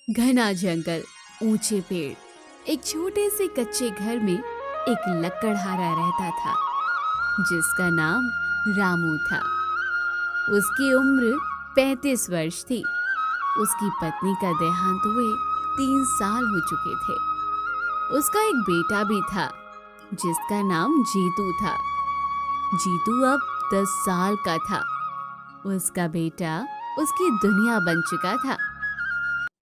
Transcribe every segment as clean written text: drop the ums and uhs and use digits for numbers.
घना जंगल, ऊंचे पेड़, एक छोटे से कच्चे घर में एक लकड़हारा रहता था जिसका नाम रामू था। उसकी उम्र 35 वर्ष थी। उसकी पत्नी का देहांत हुए 3 साल हो चुके थे। उसका एक बेटा भी था जिसका नाम जीतू था। जीतू अब 10 साल का था। उसका बेटा उसकी दुनिया बन चुका था।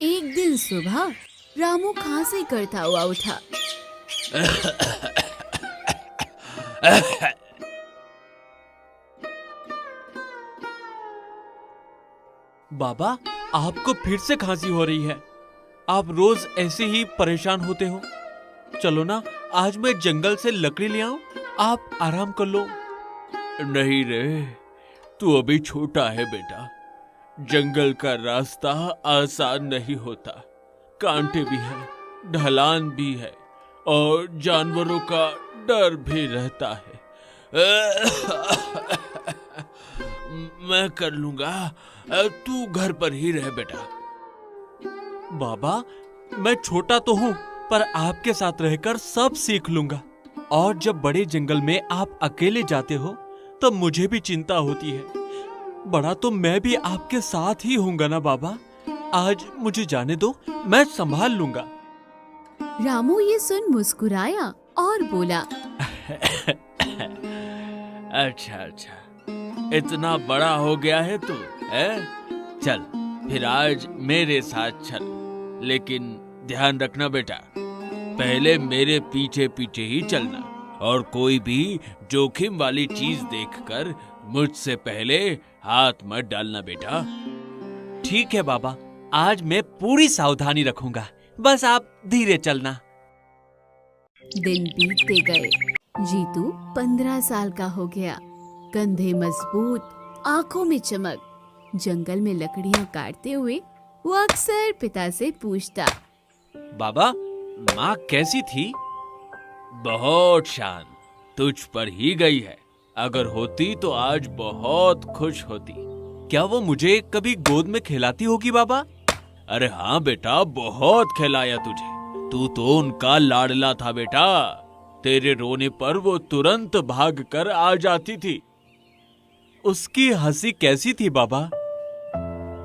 एक दिन सुबह रामू खांसी करता हुआ उठा। बाबा, आपको फिर से खांसी हो रही है। आप रोज ऐसे ही परेशान होते हो। चलो ना, आज मैं जंगल से लकड़ी ले आऊं, आप आराम कर लो। नहीं रे, तू अभी छोटा है बेटा। जंगल का रास्ता आसान नहीं होता। कांटे भी है, ढलान भी है और जानवरों का डर भी रहता है। मैं कर लूंगा, तू घर पर ही रह बेटा। बाबा, मैं छोटा तो हूँ पर आपके साथ रहकर सब सीख लूंगा। और जब बड़े जंगल में आप अकेले जाते हो तब मुझे भी चिंता होती है। बड़ा तो मैं भी आपके साथ ही हूँगा ना बाबा। आज मुझे जाने दो, मैं संभाल लूंगा। रामू ये सुन मुस्कुराया और बोला, अच्छा, इतना बड़ा हो गया है तू, है? चल फिर आज मेरे साथ चल, लेकिन ध्यान रखना बेटा, पहले मेरे पीछे पीछे ही चलना और कोई भी जोखिम वाली चीज देखकर मुझसे पहले हाथ मत डालना बेटा। ठीक है बाबा, आज मैं पूरी सावधानी रखूंगा, बस आप धीरे चलना। दिन बीतते गए। जीतू 15 साल का हो गया। कंधे मजबूत, आंखों में चमक। जंगल में लकड़ियां काटते हुए वो अक्सर पिता से पूछता, बाबा, माँ कैसी थी? बहुत शांत, तुझ पर ही गई है। अगर होती तो आज बहुत खुश होती। क्या वो मुझे कभी गोद में खिलाती होगी बाबा? अरे हाँ बेटा, बहुत खिलाया तुझे। तू तो उनका लाडला था बेटा। तेरे रोने पर वो तुरंत भाग कर आ जाती थी। उसकी हंसी कैसी थी बाबा?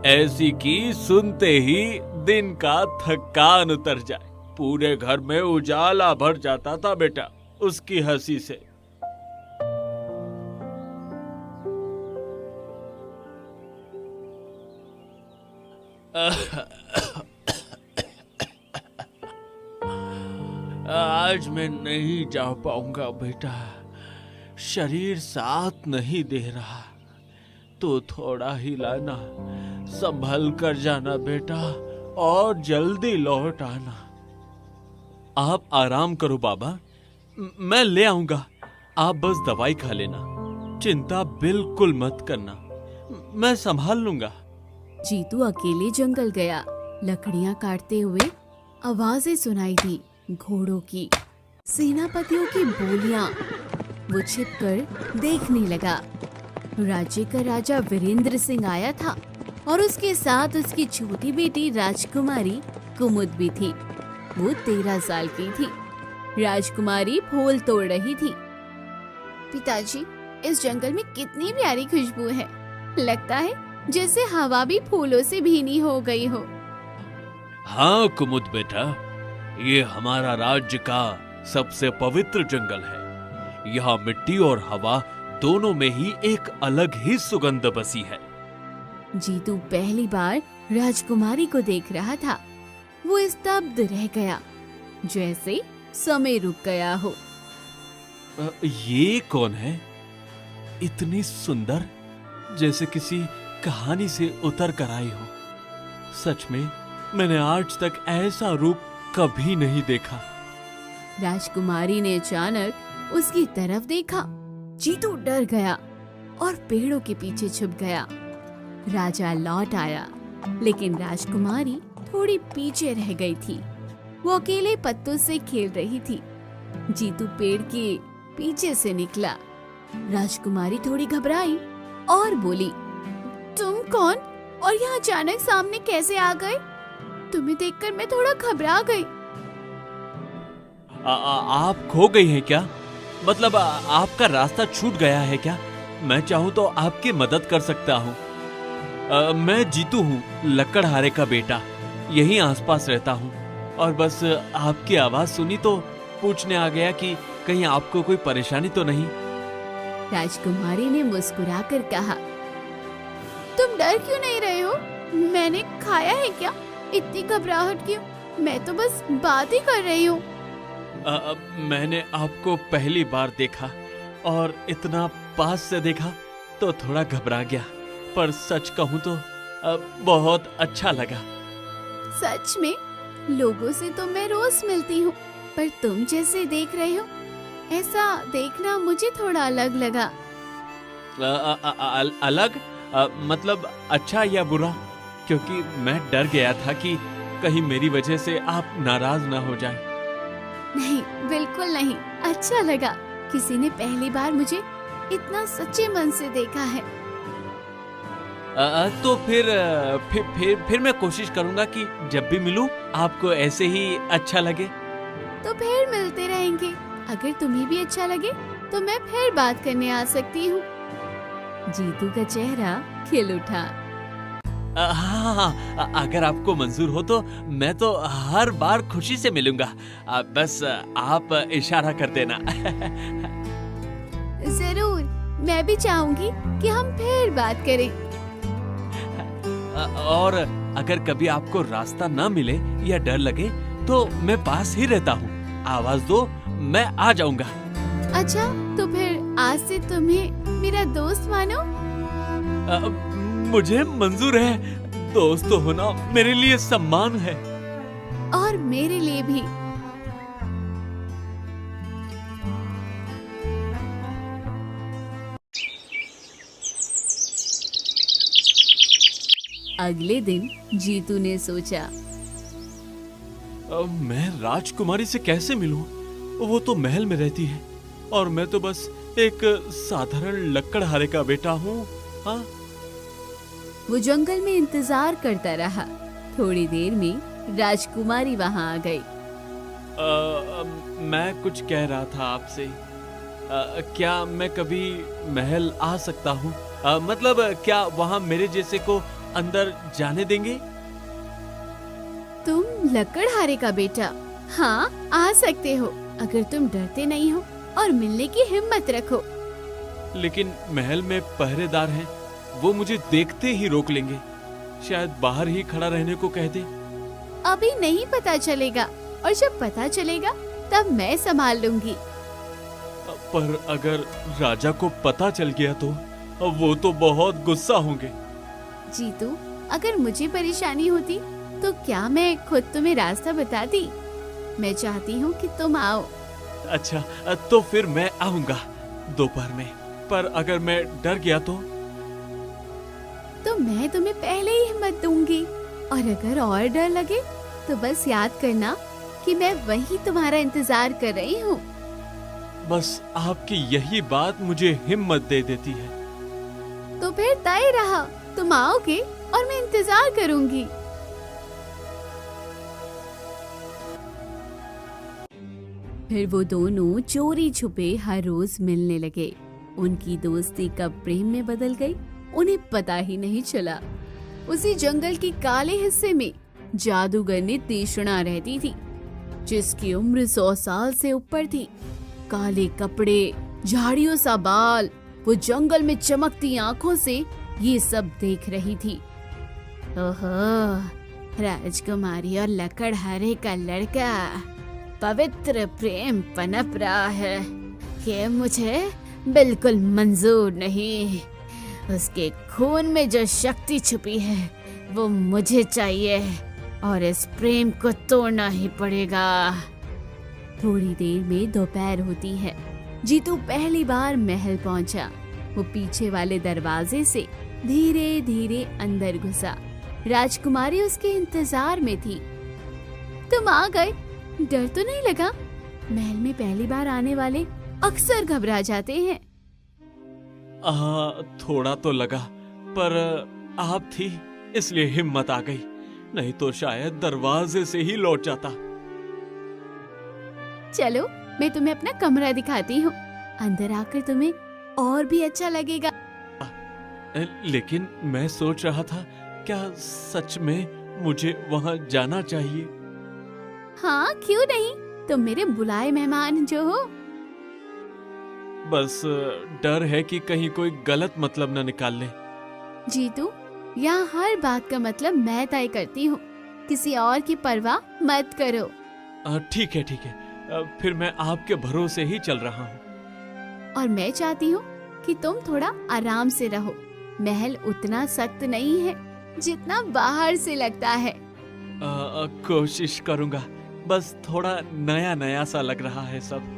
ऐसी कि सुनते ही दिन का थकान उतर जाए। पूरे घर में उजाला भर जाता था बेटा उसकी हंसी से। आज मैं नहीं जा पाऊंगा बेटा, शरीर साथ नहीं दे रहा। तो थोड़ा ही लाना, संभल कर जाना बेटा और जल्दी लौट आना। आप आराम करो बाबा, मैं ले आऊंगा। आप बस दवाई खा लेना, चिंता बिल्कुल मत करना, मैं संभाल लूंगा। जीतू अकेले जंगल गया। लकड़ियां काटते हुए आवाजें सुनाई दी, घोड़ों की, सेनापतियों की बोलियां। वो छिपकर देखने लगा। राज्य का राजा वीरेंद्र सिंह आया था और उसके साथ उसकी छोटी बेटी राजकुमारी कुमुद भी थी। वो 13 साल की थी। राजकुमारी फूल तोड़ रही थी। पिताजी, इस जंगल में कितनी प्यारी खुशबू है। लगता है जैसे हवा भी फूलों से भीनी हो गई हो। हाँ कुमुद बेटा, ये हमारा राज्य का सबसे पवित्र जंगल है। यहाँ मिट्टी और हवा दोनों में ही एक अलग ही सुगंध बसी है। जीतू पहली बार राजकुमारी को देख रहा था। वो स्तब्ध रह गया, जैसे समय रुक गया हो। ये कौन है? इतनी सुंदर, जैसे किसी कहानी से उतर कर आई हो। सच में मैंने आज तक ऐसा रूप कभी नहीं देखा। राजकुमारी ने अचानक उसकी तरफ देखा। जीतू डर गया और पेड़ों के पीछे छुप गया। राजा लौट आया, लेकिन राजकुमारी थोड़ी पीछे रह गई थी। वो अकेले पत्तों से खेल रही थी। जीतू पेड़ के पीछे से निकला। राजकुमारी थोड़ी घबराई और बोली, तुम कौन और यहाँ अचानक सामने कैसे आ गए? तुम्हें देखकर मैं थोड़ा घबरा गई। आप खो गई हैं क्या? मतलब आपका रास्ता छूट गया है क्या? मैं चाहूँ तो आपकी मदद कर सकता हूँ। मैं जीतू हूँ, लकड़हारे का बेटा। यहीं आसपास रहता हूँ और बस आपकी आवाज सुनी तो पूछने आ गया कि कहीं आपको कोई परेशानी तो नहीं। राजकुमारी ने मुस्कुराकर कहा, तुम डर क्यों नहीं रहे हो? मैंने खाया है क्या? इतनी घबराहट क्यों? मैं तो बस बात ही कर रही हूँ। मैंने आपको पहली बार देखा और इतना पास से देखा तो थोड़ा घबरा गया, पर सच कहूँ तो बहुत अच्छा लगा। सच में? लोगों से तो मैं रोज मिलती हूँ, पर तुम जैसे देख रहे हो ऐसा देखना मुझे थोड़ा अलग लगा। अलग? मतलब अच्छा या बुरा? क्योंकि मैं डर गया था कि कहीं मेरी वजह से आप नाराज ना हो जाए। नहीं, बिल्कुल नहीं, अच्छा लगा। किसी ने पहली बार मुझे इतना सच्चे मन से देखा है। तो फिर मैं कोशिश करूंगा कि जब भी मिलूं आपको ऐसे ही अच्छा लगे। तो फिर मिलते रहेंगे। अगर तुम्हें भी अच्छा लगे तो मैं फिर बात करने आ सकती हूँ। जीतू का चेहरा खिल उठा। हाँ, अगर आपको मंजूर हो तो मैं तो हर बार खुशी से मिलूंगा। बस आप इशारा कर देना। जरूर, मैं भी चाहूंगी कि हम फिर बात करें। और अगर कभी आपको रास्ता ना मिले या डर लगे तो मैं पास ही रहता हूँ। आवाज दो, मैं आ जाऊंगा। अच्छा, तो फिर आज से तुम्हें मेरा दोस्त मानो? मुझे मंजूर है। दोस्त होना मेरे लिए सम्मान है। और मेरे लिए भी। अगले दिन जीतू ने सोचा, मैं राजकुमारी से कैसे मिलूं? वो तो महल में रहती है और मैं तो बस एक साधारण लकड़हारे का बेटा हूँ। हाँ? वो जंगल में इंतजार करता रहा। थोड़ी देर में राजकुमारी वहां आ गई। मैं कुछ कह रहा था आपसे। क्या मैं कभी महल आ सकता हूँ? मतलब क्या वहाँ मेरे जैसे को अंदर जाने देंगे? तुम लकड़हारे का बेटा? हाँ, आ सकते हो अगर तुम डरते नहीं हो और मिलने की हिम्मत रखो। लेकिन महल में पहरेदार हैं, वो मुझे देखते ही रोक लेंगे। शायद बाहर ही खड़ा रहने को कह दे। अभी नहीं पता चलेगा, और जब पता चलेगा तब मैं संभाल लूंगी। पर अगर राजा को पता चल गया तो वो तो बहुत गुस्सा होंगे। जीतू, अगर मुझे परेशानी होती तो क्या मैं खुद तुम्हें रास्ता बताती? मैं चाहती हूँ कि तुम आओ। अच्छा, तो फिर मैं आऊंगा दोपहर में। पर अगर मैं डर गया तो मैं तुम्हें पहले ही हिम्मत दूंगी। और अगर और डर लगे तो बस याद करना कि मैं वही तुम्हारा इंतजार कर रही हूँ। बस आपकी यही बात मुझे हिम्मत दे देती है। तो फिर तय रहा, तुम आओगे और मैं इंतजार करूंगी। फिर वो दोनों चोरी छुपे हर रोज मिलने लगे। उनकी दोस्ती कब प्रेम में बदल गई उन्हें पता ही नहीं चला। उसी जंगल के काले हिस्से में जादूगरनी तीक्ष्णा रहती थी, जिसकी उम्र 100 साल से ऊपर थी। काले कपड़े, झाड़ियों सा बाल, वो जंगल में चमकती आंखों से ये सब देख रही थी। ओहो, राजकुमारी और लकड़हारे का लड़का, पवित्र प्रेम पनप रहा है। ये मुझे बिल्कुल मंजूर नहीं। उसके खून में जो शक्ति छुपी है वो मुझे चाहिए और इस प्रेम को तोड़ना ही पड़ेगा। थोड़ी देर में दोपहर होती है। जीतू पहली बार महल पहुंचा। वो पीछे वाले दरवाजे से धीरे धीरे अंदर घुसा। राजकुमारी उसके इंतजार में थी। तुम आ गए, डर तो नहीं लगा? महल में पहली बार आने वाले अक्सर घबरा जाते हैं। थोड़ा तो लगा, पर आप थी इसलिए हिम्मत आ गई। नहीं तो शायद दरवाजे से ही लौट जाता। चलो मैं तुम्हें अपना कमरा दिखाती हूँ, अंदर आकर तुम्हें और भी अच्छा लगेगा। लेकिन मैं सोच रहा था, क्या सच में मुझे वहाँ जाना चाहिए? हाँ क्यों नहीं, तुम मेरे बुलाए मेहमान जो हो। बस डर है कि कहीं कोई गलत मतलब न निकाल ले। जीतू, यहाँ हर बात का मतलब मैं तय करती हूँ, किसी और की परवाह मत करो। ठीक है ठीक है, फिर मैं आपके भरोसे ही चल रहा हूँ। और मैं चाहती हूँ कि तुम थोड़ा आराम से रहो। महल उतना सख्त नहीं है जितना बाहर से लगता है। कोशिश करूँगा, बस थोड़ा नया नया सा लग रहा है सब।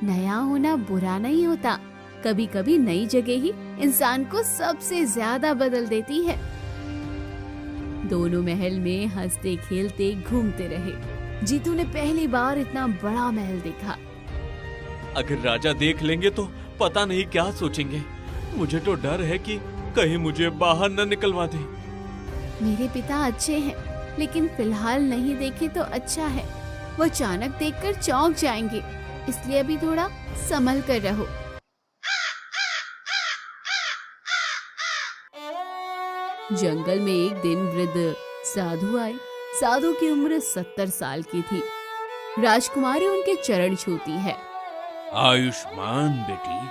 नया होना बुरा नहीं होता, कभी कभी नई जगह ही इंसान को सबसे ज्यादा बदल देती है। दोनों महल में हंसते खेलते घूमते रहे। जीतू ने पहली बार इतना बड़ा महल देखा। अगर राजा देख लेंगे तो पता नहीं क्या सोचेंगे। मुझे तो डर है कि कहीं मुझे बाहर न निकलवा दे। मेरे पिता अच्छे हैं, लेकिन फिलहाल नहीं देखे तो अच्छा है। वो अचानक देखकर चौंक जाएंगे, इसलिए अभी थोड़ा संभल कर रहो। जंगल में एक दिन वृद्ध साधु आए। साधु की उम्र 70 साल की थी। राजकुमारी उनके चरण छूती है। आयुष्मान बेटी,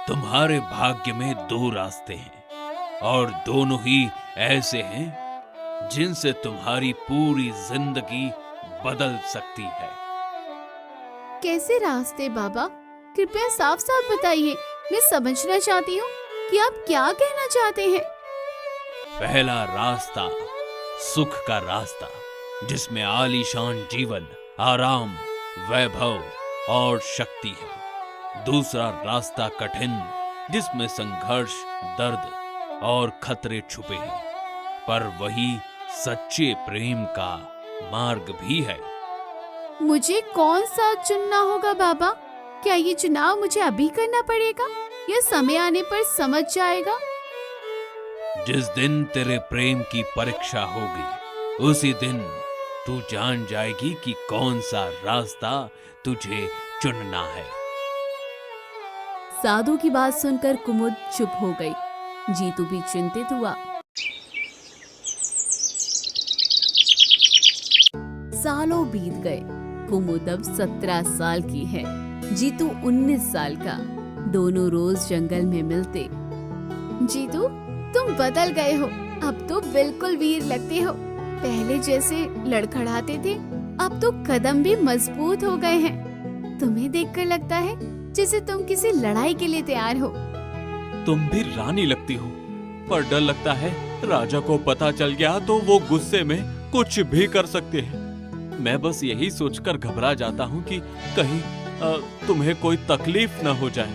तुम्हारे भाग्य में 2 रास्ते हैं और दोनों ही ऐसे हैं जिनसे तुम्हारी पूरी जिंदगी बदल सकती है। कैसे रास्ते बाबा? कृपया साफ साफ बताइए, मैं समझना चाहती हूँ कि आप क्या कहना चाहते हैं। पहला रास्ता सुख का रास्ता, जिसमें आलीशान जीवन, आराम, वैभव और शक्ति है। दूसरा रास्ता कठिन, जिसमें संघर्ष, दर्द और खतरे छुपे हैं, पर वही सच्चे प्रेम का मार्ग भी है। मुझे कौन सा चुनना होगा बाबा? क्या ये चुनाव मुझे अभी करना पड़ेगा या समय आने पर समझ जाएगा? जिस दिन तेरे प्रेम की परीक्षा होगी, उसी दिन तू जान जाएगी कि कौन सा रास्ता तुझे चुनना है। साधु की बात सुनकर कुमुद चुप हो गई। जीतू भी चिंतित हुआ। सालों बीत गए। कुमुद अब 17 साल की है, जीतू 19 साल का। दोनों रोज जंगल में मिलते। जीतू, तुम बदल गए हो, अब तो बिल्कुल वीर लगते हो। पहले जैसे लड़खड़ाते थे, अब तो कदम भी मजबूत हो गए हैं। तुम्हें देखकर लगता है जैसे तुम किसी लड़ाई के लिए तैयार हो। तुम भी रानी लगती हो, पर डर लगता है राजा को पता चल गया तो वो गुस्से में कुछ भी कर सकते हैं। मैं बस यही सोचकर घबरा जाता हूँ कि कहीं तुम्हें कोई तकलीफ न हो जाए।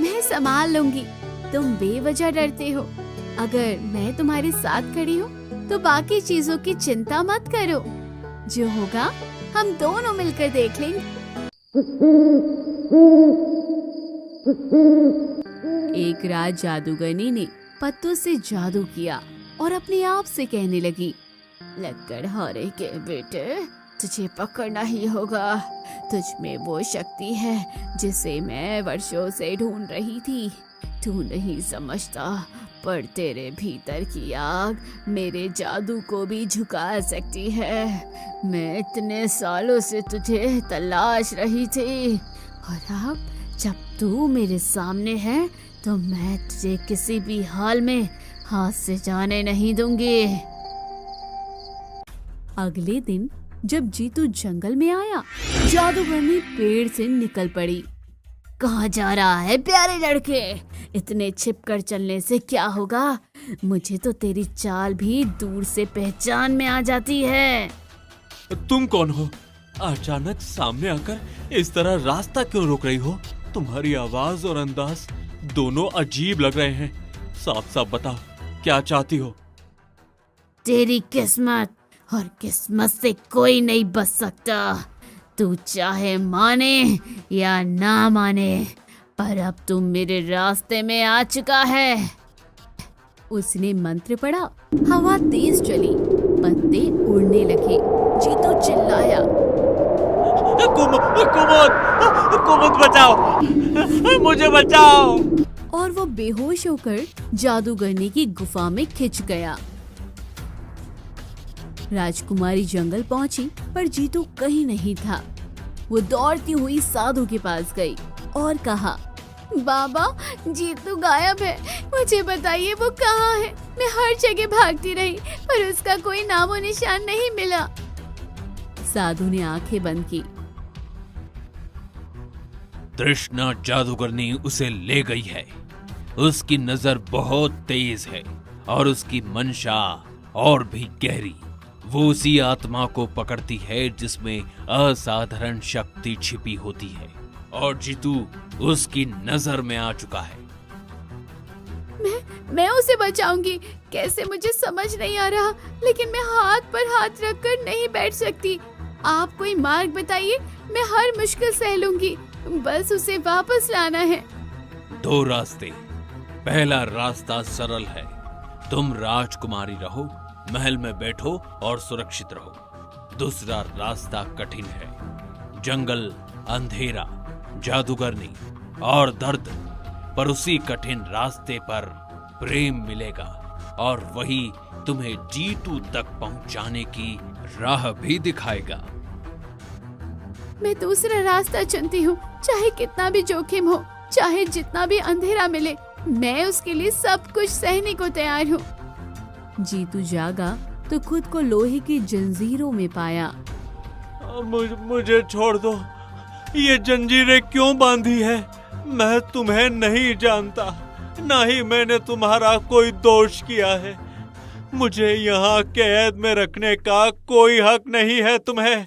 मैं संभाल लूंगी, तुम बेवजह डरते हो। अगर मैं तुम्हारे साथ खड़ी हूँ तो बाकी चीजों की चिंता मत करो। जो होगा हम दोनों मिलकर देख लेंगे। एक रात जादूगरनी ने पत्तों से जादू किया और अपने आप से कहने लगी, लकड़हारे के बेटे, तुझे पकड़ना ही होगा। तुझ में वो शक्ति है जिसे मैं वर्षों से ढूंढ रही थी। तू नहीं समझता, पर तेरे भीतर की आग मेरे जादू को भी झुका सकती है। मैं इतने सालों से तुझे तलाश रही थी, और अब जब तू मेरे सामने है तो मैं तुझे किसी भी हाल में हाथ से जाने नहीं दूंगी। अगले दिन जब जीतू जंगल में आया, जादूगरनी पेड़ से निकल पड़ी। कहाँ जा रहा है प्यारे लड़के? इतने छिपकर चलने से क्या होगा? मुझे तो तेरी चाल भी दूर से पहचान में आ जाती है। तुम कौन हो? अचानक सामने आकर इस तरह रास्ता क्यों रोक रही हो? तुम्हारी आवाज और अंदाज दोनों अजीब लग रहे हैं। साफ साफ बताओ, क्या चाहती हो? तेरी किस्मत, और किस्मत से कोई नहीं बच सकता। तू चाहे माने या ना माने, पर अब तू मेरे रास्ते में आ चुका है। उसने मंत्र पढ़ा, हवा तेज चली, पत्ते उड़ने लगे। जीतू चिल्लाया, कुमुद बचाओ, मुझे बचाओ। और वो बेहोश होकर जादूगरनी की गुफा में खिंच गया। राजकुमारी जंगल पहुंची पर जीतू कहीं नहीं था। वो दौड़ती हुई साधु के पास गई और कहा, बाबा जीतू गायब है, मुझे बताइए वो कहाँ है। मैं हर जगह भागती रही पर उसका कोई नामो निशान नहीं मिला। साधु ने आंखें बंद की। तृष्णा जादूगरनी उसे ले गई है। उसकी नजर बहुत तेज है और उसकी मंशा और भी गहरी। वो उसी आत्मा को पकड़ती है जिसमें असाधारण शक्ति छिपी होती है और जीतू उसकी नजर में आ चुका है। मैं उसे बचाऊंगी कैसे मुझे समझ नहीं आ रहा, लेकिन मैं हाथ पर हाथ रखकर नहीं बैठ सकती। आप कोई मार्ग बताइए, मैं हर मुश्किल सह लूंगी, बस उसे वापस लाना है। 2 रास्ते। पहला रास्ता सरल है, तुम राजकुमारी रहो, महल में बैठो और सुरक्षित रहो। दूसरा रास्ता कठिन है, जंगल, अंधेरा, जादूगरनी और दर्द। पर उसी कठिन रास्ते पर प्रेम मिलेगा और वही तुम्हें जीतू तक पहुंचाने की राह भी दिखाएगा। मैं दूसरा रास्ता चुनती हूँ, चाहे कितना भी जोखिम हो, चाहे जितना भी अंधेरा मिले, मैं उसके लिए सब कुछ सहने को तैयार हूँ। जीतू जागा तो खुद को लोहे की जंजीरों में पाया। मुझे छोड़ दो, ये जंजीरें क्यों बांधी है? मैं तुम्हें नहीं जानता, ना ही मैंने तुम्हारा कोई दोष किया है। मुझे यहाँ कैद में रखने का कोई हक नहीं है तुम्हें।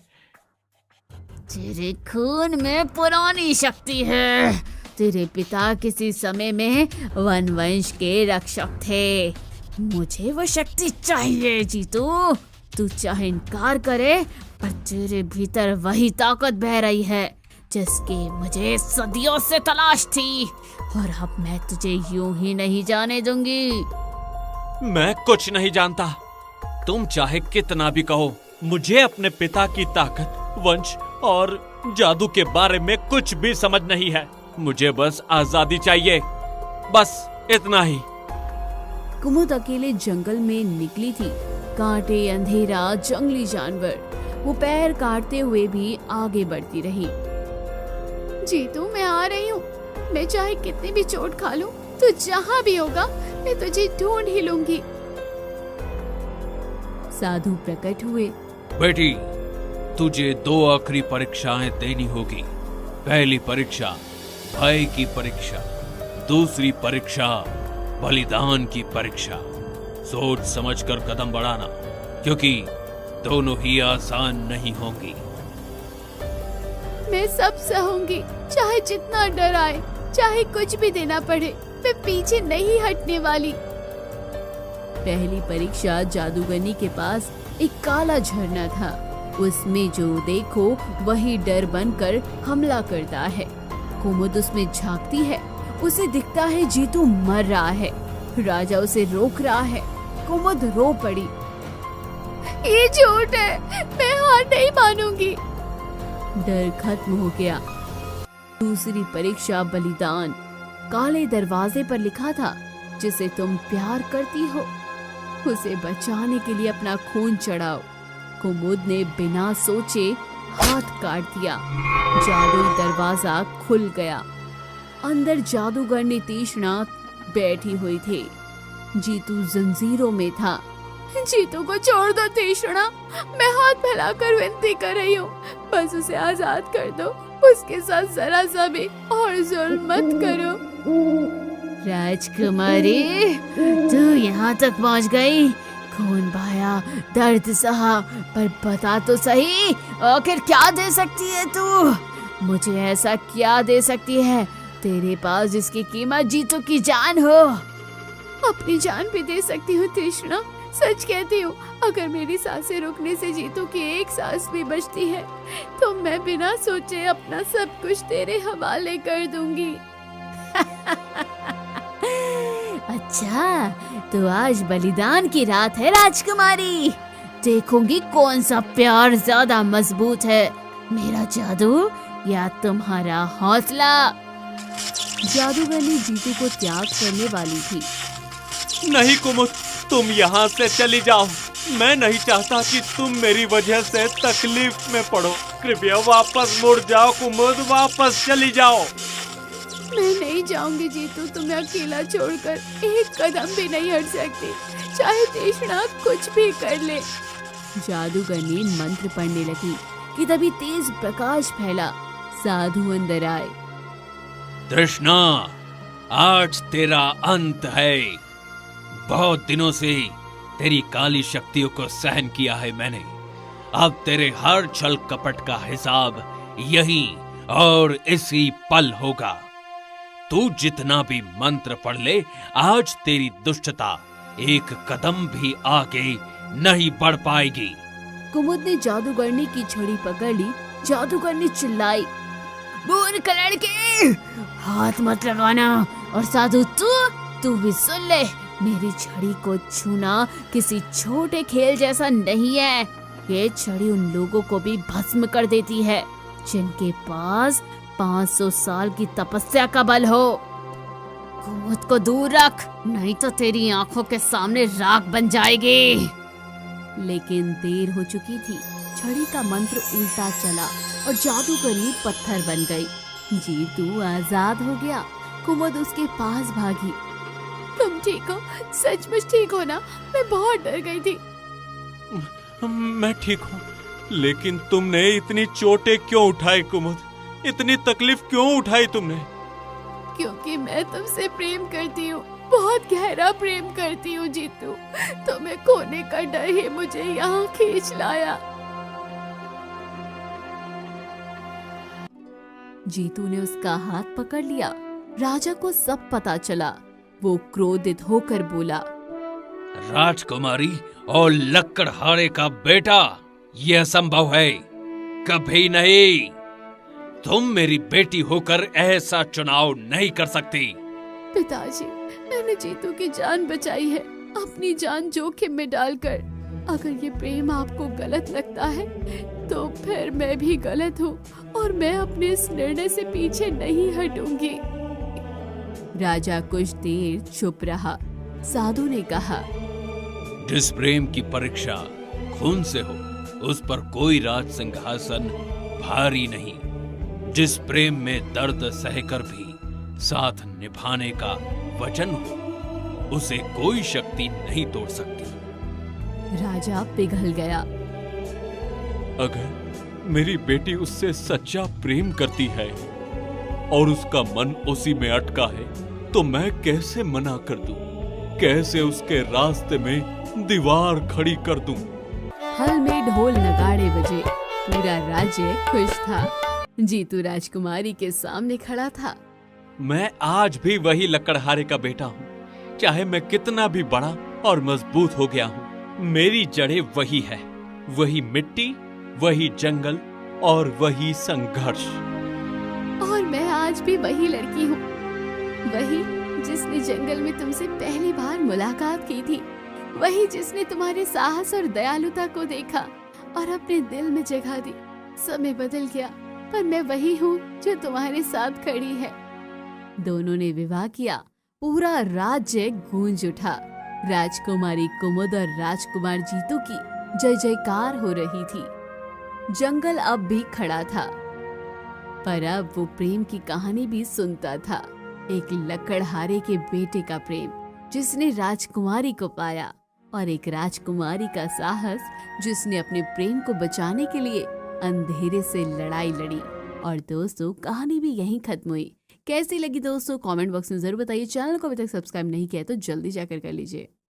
तेरे खून में पुरानी शक्ति है। तेरे पिता किसी समय में वनवंश के रक्षक थे। मुझे वो शक्ति चाहिए जीतू। तू चाहे इनकार करे, पर तेरे भीतर वही ताकत बह रही है जिसकी मुझे सदियों से तलाश थी, और अब मैं तुझे यूं ही नहीं जाने दूंगी। मैं कुछ नहीं जानता। तुम चाहे कितना भी कहो, मुझे अपने पिता की ताकत, वंश और जादू के बारे में कुछ भी समझ नहीं है। मुझे बस आजादी चाहिए, बस इतना ही। कुमुद अकेले जंगल में निकली थी। कांटे, अंधेरा, जंगली जानवर। वो पैर काटते हुए भी आगे बढ़ती रही। जीतू, मैं आ रही हूँ। मैं चाहे कितनी भी चोट खा लूं, तू जहाँ भी होगा मैं तुझे ढूंढ ही लूंगी। साधु प्रकट हुए। बेटी, तुझे 2 आखिरी परीक्षाएं देनी होगी। पहली परीक्षा भय की परीक्षा, दूसरी परीक्षा बलिदान की परीक्षा। सोच समझकर कदम बढ़ाना, क्योंकि दोनों ही आसान नहीं होंगी। मैं सब सहूंगी, चाहे जितना डर आए, चाहे कुछ भी देना पड़े, मैं पीछे नहीं हटने वाली। पहली परीक्षा जादूगरनी के पास एक काला झरना था। उसमें जो देखो वही डर बनकर हमला करता है। कुमुद उसमें झांकती है। उसे दिखता है जीतू मर रहा है। राजा उसे रोक रहा है। कुमुद रो पड़ी। ये झूठ है, मैं हार नहीं मानूंगी। डर खत्म हो गया। दूसरी परीक्षा बलिदान। काले दरवाजे पर लिखा था, जिसे तुम प्यार करती हो उसे बचाने के लिए अपना खून चढ़ाओ। कुमुद ने बिना सोचे हाथ काट दिया। जादुई दरवाजा खुल गया। अंदर जादूगरनी तीक्ष्णा बैठी हुई थी। जीतू जंजीरों में था। जीतू को छोड़ दो तीक्ष्णा, मैं हाथ फैलाकर विनती कर रही हूँ। बस उसे आजाद कर दो। उसके साथ जरा सा भी और जुल्म मत करो। राजकुमारी, तू यहाँ तक पहुँच गई। खून बहाया, दर्द सहा, पर बता तो सही, आखिर क्या दे सकती है तू? मुझे ऐसा क्या दे सकती है तेरे पास जिसकी कीमत जीतू की जान हो? अपनी जान भी दे सकती हूँ तीक्ष्णा, सच कहती हूँ। अगर मेरी सांसें रुकने से जीतू की एक सांस भी बचती है तो मैं बिना सोचे अपना सब कुछ तेरे हवाले कर दूंगी। अच्छा, तो आज बलिदान की रात है राजकुमारी। देखूंगी कौन सा प्यार ज्यादा मजबूत है, मेरा जादू या तुम्हारा हौसला। जादूगर ने जीतू को त्याग करने वाली थी। नहीं कुमुद, तुम यहाँ से चली जाओ। मैं नहीं चाहता कि तुम मेरी वजह से तकलीफ में पड़ो। कृपया वापस मुड़ जाओ कुमुद, वापस चली जाओ। मैं नहीं जाऊंगी जीतू, तुम्हें अकेला छोड़कर एक कदम भी नहीं हट सकती, चाहे तृष्णा कुछ भी कर ले। जादूगर ने मंत्र पढ़ने लगी कि तभी तेज प्रकाश फैला। साधु अंदर आए। तृष्णा, आज तेरा अंत है। बहुत दिनों से तेरी काली शक्तियों को सहन किया है मैंने। अब तेरे हर छल कपट का हिसाब यही और इसी पल होगा। तू जितना भी मंत्र पढ़ ले, आज तेरी दुष्टता एक कदम भी आगे नहीं बढ़ पाएगी। कुमुद ने जादूगरनी की छड़ी पकड़ ली। जादूगर ने चिल्लाई, मूर्ख लड़के, हाथ मत लगाना। और साधु तू भी सुन ले, मेरी छड़ी को छूना किसी छोटे खेल जैसा नहीं है। ये छड़ी उन लोगों को भी भस्म कर देती है जिनके पास 500 साल की तपस्या का बल हो। कुमुद को दूर रख, नहीं तो तेरी आंखों के सामने राख बन जाएगी। लेकिन देर हो चुकी थी। छड़ी का मंत्र उल्टा चला और जादूगरी पत्थर बन गई। जीतू आजाद हो गया। कुमुद उसके पास भागी। तुम ठीक हो? सचमुच ठीक हो ना? मैं बहुत डर गई थी। मैं ठीक हूँ, लेकिन तुमने इतनी चोटें क्यों उठाई कुमुद? इतनी तकलीफ क्यों उठाई तुमने? क्योंकि मैं तुमसे प्रेम करती हूँ, बहुत गहरा प्रेम करती हूँ जीतू। तुम्हें खोने का डर ही मुझे यहाँ खींच लाया। जीतू ने उसका हाथ पकड़ लिया। राजा को सब पता चला। वो क्रोधित होकर बोला, राजकुमारी और लकड़हारे का बेटा, यह असंभव है, कभी नहीं। तुम मेरी बेटी होकर ऐसा चुनाव नहीं कर सकती। पिताजी, मैंने जीतू की जान बचाई है, अपनी जान जोखिम में डालकर। अगर ये प्रेम आपको गलत लगता है तो फिर मैं भी गलत हूँ और मैं अपने इस निर्णय से पीछे नहीं हटूंगी। राजा कुछ देर चुप रहा। साधु ने कहा, जिस प्रेम की परीक्षा खून से हो, उस पर कोई राज सिंहासन भारी नहीं। जिस प्रेम में दर्द सहकर भी साथ निभाने का वचन हो, उसे कोई शक्ति नहीं तोड़ सकती। राजा पिघल गया। अगर मेरी बेटी उससे सच्चा प्रेम करती है और उसका मन उसी में अटका है, तो मैं कैसे मना कर दूं? कैसे उसके रास्ते में दीवार खड़ी कर दूं? हल में ढोल नगाड़े बजे। पूरा राज्य खुश था। जीतू राजकुमारी के सामने खड़ा था। मैं आज भी वही लकड़हारे का बेटा हूँ, चाहे मैं कितना भी बड़ा और मजबूत हो गया हूँ। मेरी जड़ें वही है, वही मिट्टी, वही जंगल और वही संघर्ष। और मैं आज भी वही लड़की हूँ, वही जिसने जंगल में तुमसे पहली बार मुलाकात की थी, वही जिसने तुम्हारे साहस और दयालुता को देखा और अपने दिल में जगह दी। समय बदल गया, पर मैं वही हूँ जो तुम्हारे साथ खड़ी है। दोनों ने विवाह किया। पूरा राज्य गूंज उठा। राजकुमारी कुमुद और राजकुमार जीतू की जय जयकार हो रही थी। जंगल अब भी खड़ा था, पर अब वो प्रेम की कहानी भी सुनता था। एक लकड़हारे के बेटे का प्रेम जिसने राजकुमारी को पाया, और एक राजकुमारी का साहस जिसने अपने प्रेम को बचाने के लिए अंधेरे से लड़ाई लड़ी। और दोस्तों, कहानी भी यहीं खत्म हुई। कैसी लगी दोस्तों, कमेंट बॉक्स में जरूर बताइए। चैनल को अभी तक सब्सक्राइब नहीं किया तो जल्दी जाकर कर लीजिए।